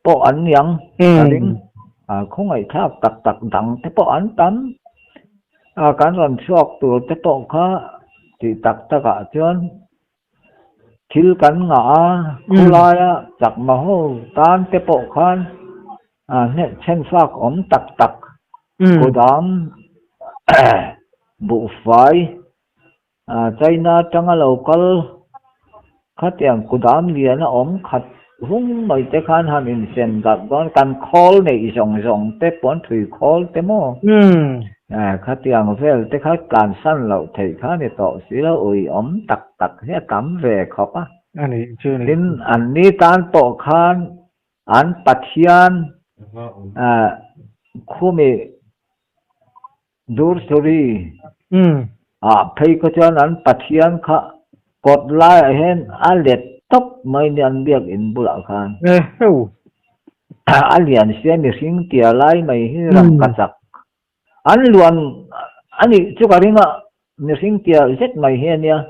po an yang taring khongai thak tak dang te po an tam kan ron chuak tu te po kha ti tak ka chuan thil kan nga khulaya chak ma ho tan te po khan ne chen fak om tak kodam bu fai China tanga local khat yang kodam lian om khat hung mai te khan han in sen gat don kan call nei jong te pon thui call te mo khát tiếng về tới khát càn săn lậu thầy khá thì tổ sĩ là ui ấm tặc hết tắm về khóc á đến anh đi tan tổ khan anh bát hian khu mi dur suri thấy có cho anh bát hian khá cột lại hen anh liệt tóc mấy nhân biết in bula khan anh liền xem được sinh tia lại mấy răng cắt sắc anh luôn anh ấy chú cái mà nếu sinh tia rất mày hiền nha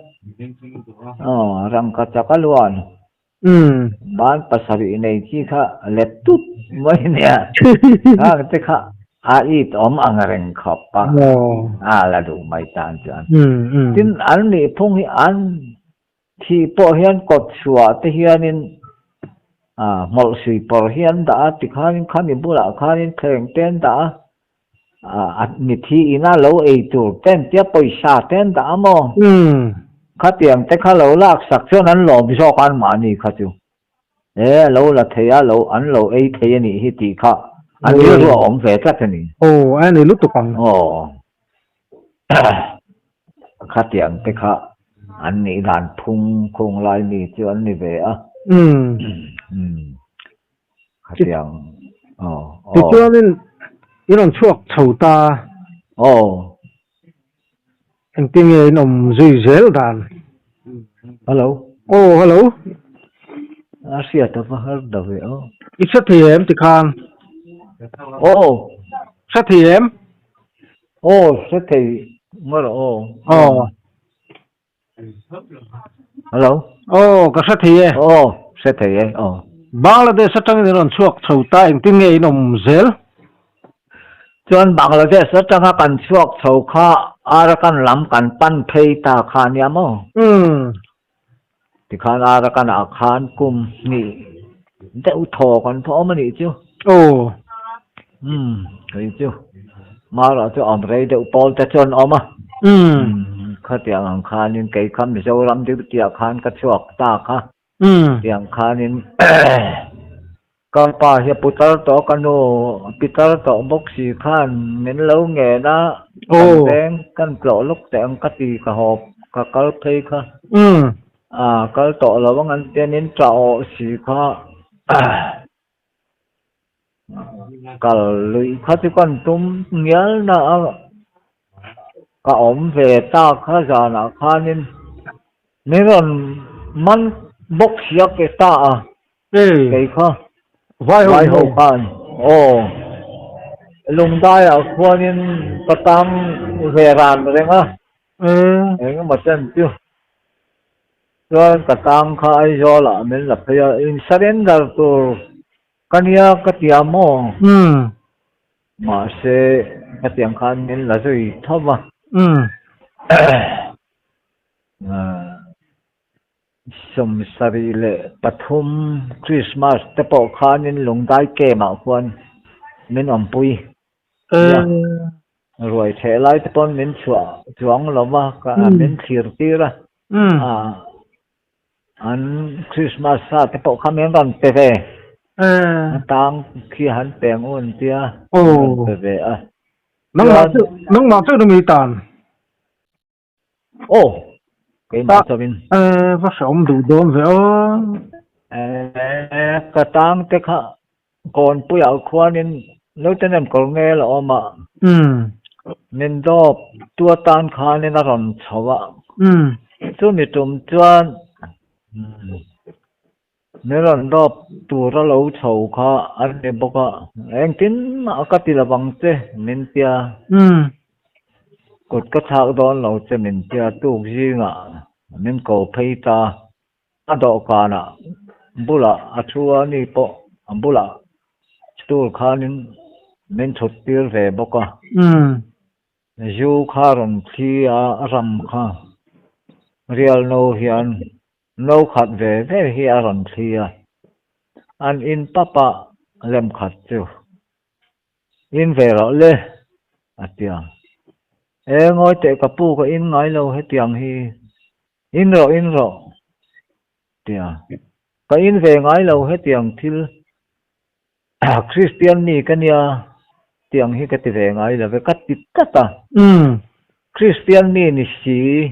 răng cắt chắc luôn ban pasari này chỉ khá lệ tút mấy nha cái khá ít ang reng khop pa là đủ mày tan chán tin anh này phong hi anh thì po hiền cột xua thì hiền mol suy po hiền đã thì khan ni bula khan khen ten đã mi thi ina lo ei tur ten tia paisa ten da mo kha tiang te kha lo lak sak cho nan lo bi so kan ma ni kha chu lo la thea lo an lo ei thea ni hi ti kha an ni ro om ve ta ni anh này lúc tụ bằng kha tiang te kha an ni dan phung khung lai ni chu an ni ve kha tiang cho nên 이런 추억 처우다. anh tiếng nghe nằm dây dẻo đàn. Hello. Hello. Asia tao phải hết đầu vậy. Ít thì em thì khan. Sát thì em. sẽ thì ngồi rồi hello Cả sát thì em. sẽ thì Bangladesh sát trăng nên chuộc sầu ta anh tin nghe nồng zel. chuan Bangladesh atanga kan chuak chho kha ara kan lam kan pan phei ta kha ni amo ti khan ara kan a khan kum ni deuh thaw kan thaw mani chu cái chu mà là chu om rei deuh pol ta chuan oma kha tiang ang khan in cái kham ni zo ram deuh tia khan ka chuak ta kha tiang khan in con pa hiệp putar to kanu pitar to boxi khan min lo nge na kan deng kan plo luk teng ka ti ka hop ka kal thei kha kal to lo bang an ten in trao si kha kal lui kha ti kon tum nghial na ka om về ta kha za na khan in niron man boxi ke ta cái kha vai ho khan lùng đai ở khoa nên có tam về ràn rồi á cái mà chân chưa rồi cả tam khai do là mình là bây giờ in surrender to kania cái tiệm mò mà sẽ cái tiệm khan mình là gì thấp mà sum sari le pathum Christmas te po khan in lùng đai kê mà khoan mình om pui rồi thế lại thì con mình chuang lo mà cả mình thiệt ra anh Christmas sa thì bộ khám mình còn tệ về tang khi hắn bèn ôn tia tệ về nông mà chưa được mi tàn cái mà cho mình phát sống đủ đồn vậy cái tang cái khá còn bây giờ khoan nên nếu cho nên còn nghe là mà nên đó tua tan khá nên nó còn xấu chú mi trùm chuan nếu là đó tua ra lâu xấu khá anh em bốc anh tin mà cái gì là bằng chứ mình tia cột cái thao đó lâu chứ mình tia tu gì ngạ mình cầu thấy ta đó cả nè bù là chua ni bộ bù là tu khá nên mình chụp tiêu về bốc dù khá rộng khi ram khá real no hiền no khát về thế hi rộng khi an in papa lem khát chu in về rõ lê tiang ngồi tệ cặp pu có in ngay lâu hết tiang hi in rõ tiang có in về ngay lâu hết tiang thil Christian ni cái nia tiang hi cái về ngay là về cắt tít cắt Christian ni si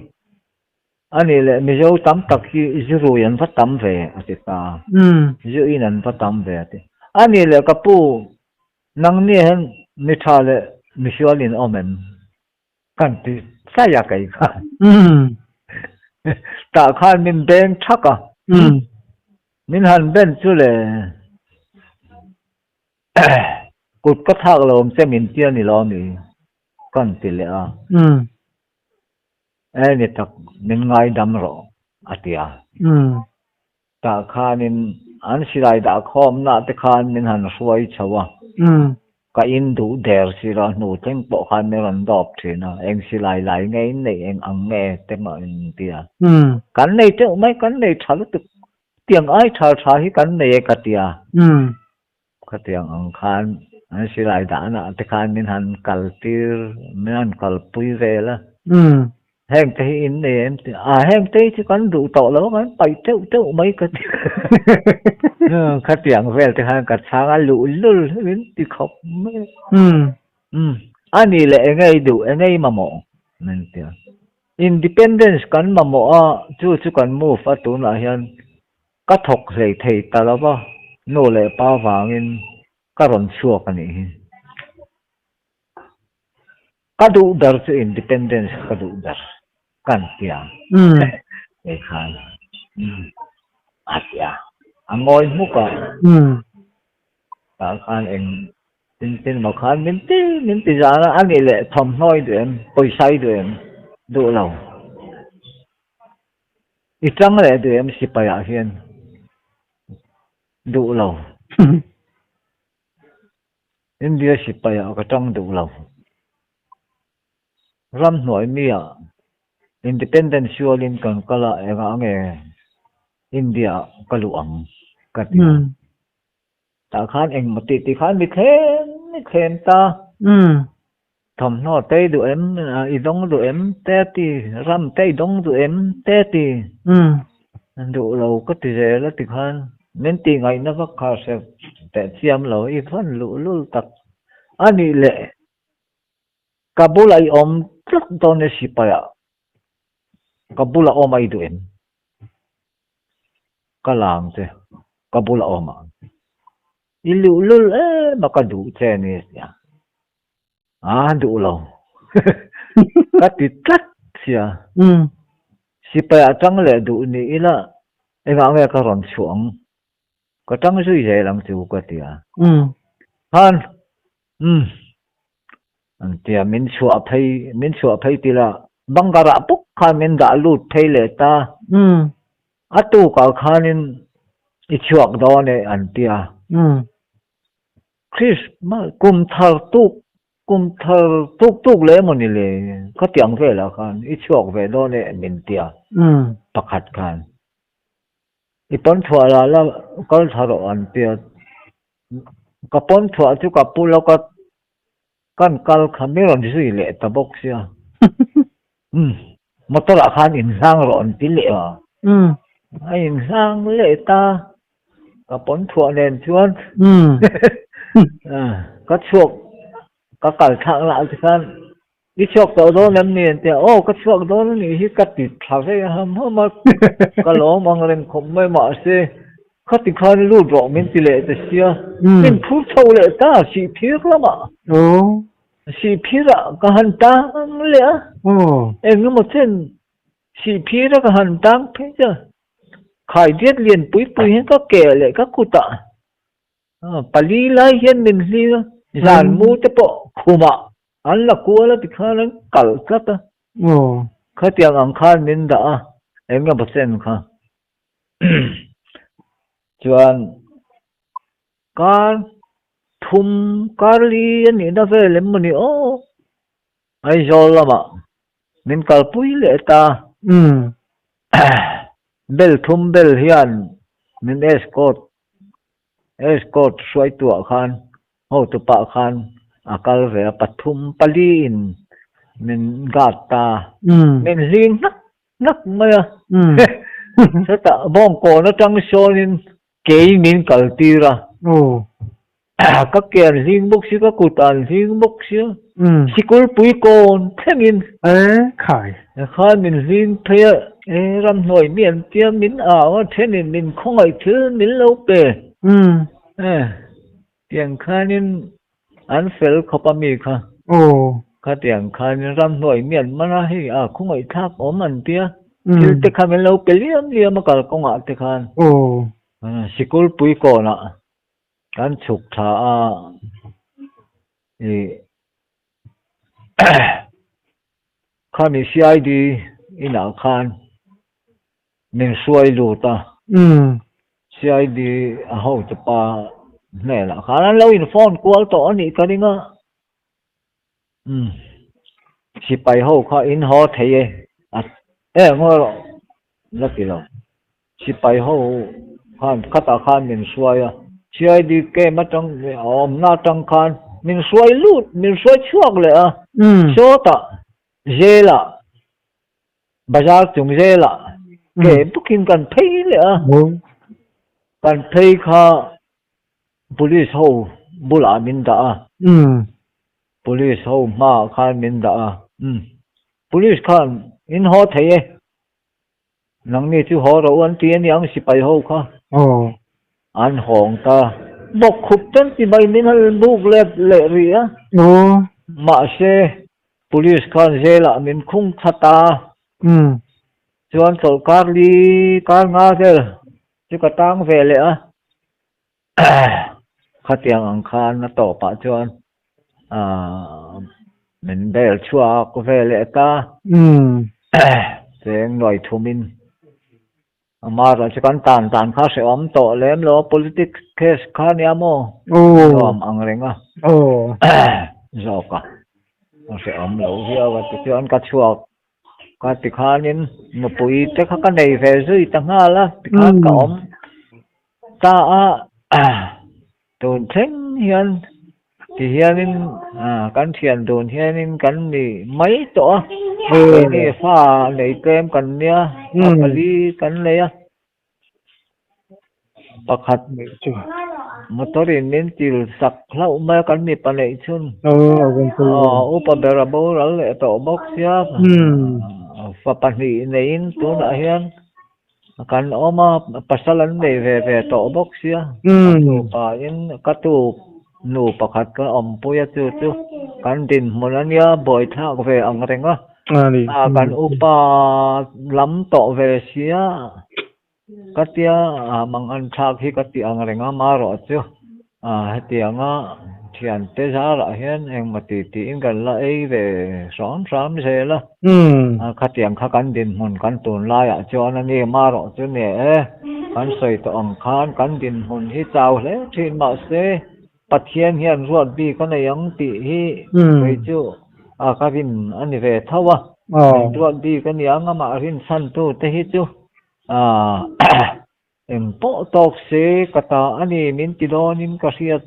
anh ấy là mình dâu tắm tắc khi zero yan phát tắm về ta zero in an phát tắm về anh ấy là cái pu năng nè hen mình thà là mình xóa lên omen kan ti sai ya cái cả ta khan mình bên chắc mình hẳn bên chú là cột cắt thác là ông sẽ mình tiền này lo này kan ti lẽ này tak mình ngay đâm rõ tia ta khan in an sirai đã khom na te khan mình hẳn suy chawa cái in đủ đẹp xí ra nụ tiếng bộ khan mình còn đọc thì nó anh xí lại nghe này anh ăn nghe thế mà anh tia cái này chứ mấy cái này trả lúc tiếng ai trả hi cái này cái tiếng ăn khan anh xí lại đã na te khan mình hẳn kal tir mình hẳn kal pui về la hèn thế in này em hèn thế chứ con đủ tổ lắm con bảy triệu mấy cái cái tiếng về thì hèn cả sáng ăn lũ lul đến thì khóc anh ấy lại ngay đủ ngay mà mỏ nên tiếng independence con mà mỏ chú con mua phát tốn là hiện cái thọc dậy thầy ta là bao nô lệ bao vàng in cái rốn xua cái này cái đủ đar cho independence cái đủ đar kan tiang cái khan tia ngồi muka ta khan tin mà khan min ti ra na ani le thom noi den poi sai den du lo I trăng le den si pa ya hian du lo India si pa ya ka trăng du lo ram noi mi ya independence sualin kan kala enga nge India kaluang kati ta khan eng mati ti khan mi khen ta thom no te du em I dong du em te ti ram te dong du em te ti du lo ka ti re la ti khan men ti ngai na va kha se te chiam lo I khan lu tak ani le Kabul ai om tlak don ne sipaya Kabul om ai du em kalang te Kabul om ilu lul makadu che ni ya du lo ka ti tlak sia sipaya chang le du ni ila enga nge ka ron chuang ka chang sui je lang chu ka tia han an tia min chu phei ti la bangara puk kha min da lut phei le ta atu ka khanin I chuak do ne an tia Chris ma kum thar tuk le moni le ka tiang ve la khan I chuak ve do ne min tia pakhat khan I pon thua la kal tharo an tia ka pon thua chu ka pu lo ka kan kal khameron sui le ta bok sia motor khan in sang ron ti le ai in sang le ta ka pon thua nen chuan ka chuak ka kal thang la ti khan I chuak do do nam ni te ka chuak do ni hi ka ti tha ve ham ma ka lo mang ren khom mai ma se ka ti khan lu ro min ti le te sia min phu chou le ta si phir la ma si phira ka han tang le eng mo chen si phira ka han tang phe cha khai diet liền pui hen ka ke le ka kuta pali lai hian min li zan mu te po khuma an la ku la ti khan kal ka ta kha tiang ang khan min da enga ba sen kha chuan kan thum karli ani na ve lem ni ai zol lama min kal pui le ta bel thum bel hian min escort suai tua khan ho tu pa khan akal ve pathum pali in min gata min ring nak maya sata bong ko na tang sonin ke min kal tira các kiện riêng bốc xí các cụ tàn riêng bốc xí xí cúi bùi con thế mình khai mình riêng thế ram nổi miền kia mình thế nên mình không ai thứ mình lâu bề tiền khai nên anh phải có bao nhiêu cả cái tiền khai nên ram nổi miền mà na hi không ai thắc ốm anh tia chứ thế khai mình lâu bề liam mà cả công ạ thế khai xí cúi bùi con ạ kan chuk tha khami CID ina khan min suai lu ta CID a ho cha pa ne la khan lo in phone call to ani kaninga si pai ho kha in ho thei ngo la ki lo si pai ho khan khata khan min suai CID ke ma tang na tang khan min suai lut min suai chuak le so ta zela bazar chung zela ke booking kan phei le kan phei kha police ho bula min da police ho ma khan min da police khan in ho thei nang ni chu ho ro an ti an yang sipai ho kha an hong ta bok khup tan ti bai min hal buk le ri ma se police khan zela min khung thata chuan sarkar li kar nga zel chu ka tang ve le khát tiếng ăn khan nó tổ bạ chuan mình bèl chua có về lệ ta tiếng nói thu min mà rồi chỉ cần tàn khá sẽ tổ lem lo politics case khá nia mo làm ăn reng rồi cả nó sẽ lâu here và tự nhiên cá chuột cá tịch khá nên một buổi chắc cái này về dưới tăng ha là tịch khá cả ta tồn thánh hiền thì hiền nên căn thiền tồn hiền nên căn thì mấy tổ này pha này kem căn nia cái gì căn này bạc hạt motor nên til sak lau ma kan mi panai chun upa berabo ral le to box ya fa pani nein tu na hian kan oma pasalan de ve to box ya pa in katu nu pakhat ka om puya chu kan din monania boy tha ve ang renga kan upa lam to ve sia katia mangan thak hi kati ang renga maro chu hetianga thian te za ra hian eng mati ti in kan la ei ve ram se la khatiang kha kan din hun kan tun la ya chu ani maro chu ne kan soi to ang khan kan din hun hi chau hle thin ma se pathian hian ruat bi kan yang ti hi ve chu ka vin ani ve thawa ruat bi kan yang ma rin san tu te hi chu em po tok se kata ani min tidonin kasiat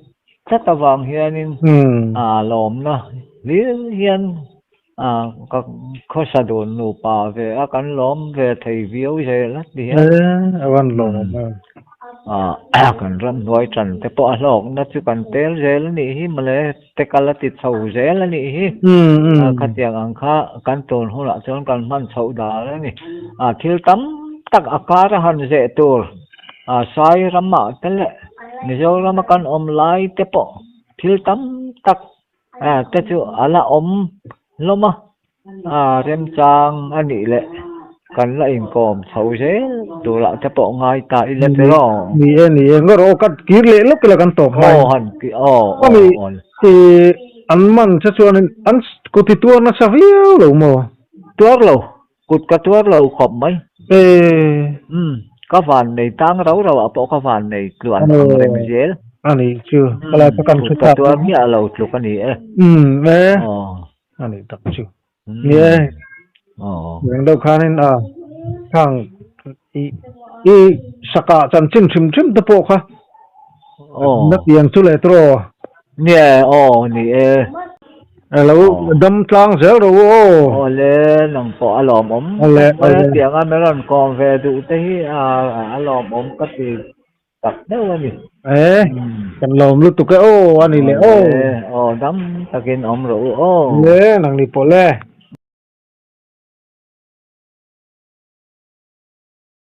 chatawang hianin lom na lil hian ka khosadon nu pa ve akan lom ve thei viau je la di awan lom kan ram noi tran te po lok na chu kan tel zel ni hi male te kala ti chau zel ni hi khatiang ang kha kan ton hula chon kan man chau da la ni thil tam tak akara han ze tur sai rama tele nijo rama kan om lai te po thil tam tak te chu ala om loma rem chang ani le kan la in kom chau je tu la te po ngai ta ile pero ni ngoro kat kir le lok la kan to han ki ti an man cha chuan an ku ti tu na savio lo mo tuar lo kut ka tuar lo khop mai có vàn này tang rau rau apa có vàn này luan rem zel ani chu kala ta kan chu ta tu mi alo tu kan ni ani tak chu ye yang do khanin thang i saka chan chin chim ta po kha na piang chu le tro ne ni lo dam tlang zel ro le nang po alom om le tiang a meron kon ve du te hi alom om ka ti tak đâu ni kan lom lu tu ke ani le dam takin om ro le nang ni po le